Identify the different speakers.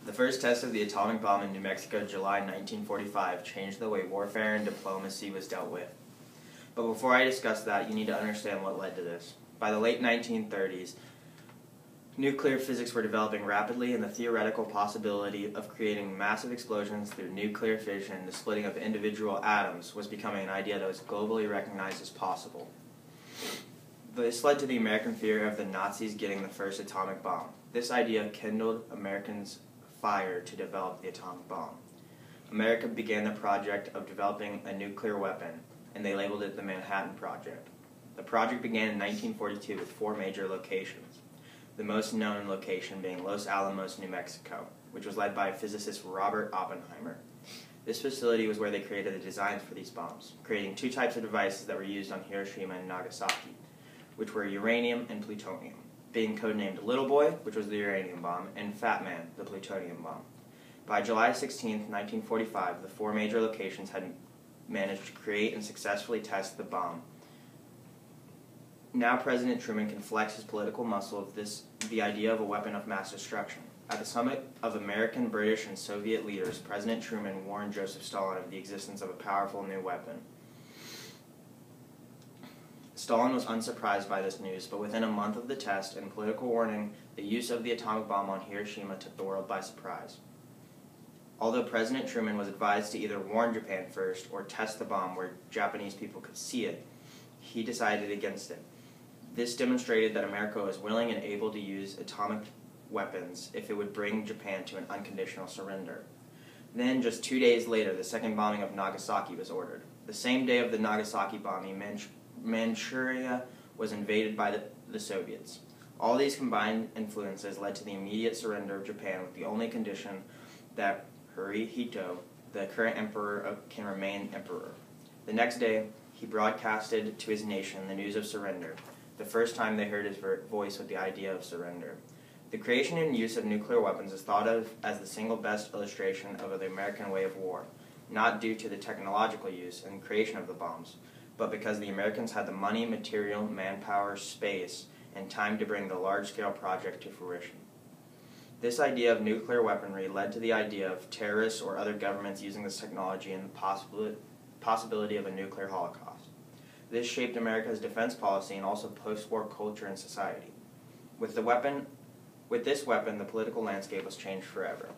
Speaker 1: The first test of the atomic bomb in New Mexico, July 1945, changed the way warfare and diplomacy was dealt with. But before I discuss that, you need to understand what led to this. By the late 1930s, nuclear physics were developing rapidly, and the theoretical possibility of creating massive explosions through nuclear fission, the splitting of individual atoms, was becoming an idea that was globally recognized as possible. This led to the American fear of the Nazis getting the first atomic bomb. This idea kindled Americans' fire to develop the atomic bomb. America began the project of developing a nuclear weapon, and they labeled it the Manhattan Project. The project began in 1942 with 4 major locations, the most known location being Los Alamos, New Mexico, which was led by physicist Robert Oppenheimer. This facility was where they created the designs for these bombs, creating 2 types of devices that were used on Hiroshima and Nagasaki, which were uranium and plutonium, being codenamed Little Boy, which was the uranium bomb, and Fat Man, the plutonium bomb. By July 16, 1945, the 4 major locations had managed to create and successfully test the bomb. Now President Truman can flex his political muscle of the idea of a weapon of mass destruction. At the summit of American, British, and Soviet leaders, President Truman warned Joseph Stalin of the existence of a powerful new weapon. Stalin was unsurprised by this news, but within a month of the test and political warning, the use of the atomic bomb on Hiroshima took the world by surprise. Although President Truman was advised to either warn Japan first or test the bomb where Japanese people could see it, he decided against it. This demonstrated that America was willing and able to use atomic weapons if it would bring Japan to an unconditional surrender. Then, just 2 days later, the second bombing of Nagasaki was ordered. The same day of the Nagasaki bombing, Manchuria was invaded by the Soviets. All these combined influences led to the immediate surrender of Japan, with the only condition that Hirohito, the current emperor, can remain emperor. The next day, he broadcasted to his nation the news of surrender, the first time they heard his voice with the idea of surrender. The creation and use of nuclear weapons is thought of as the single best illustration of the American way of war, not due to the technological use and creation of the bombs, but because the Americans had the money, material, manpower, space, and time to bring the large-scale project to fruition. This idea of nuclear weaponry led to the idea of terrorists or other governments using this technology and the possibility of a nuclear holocaust. This shaped America's defense policy and also post-war culture and society. With this weapon, the political landscape was changed forever.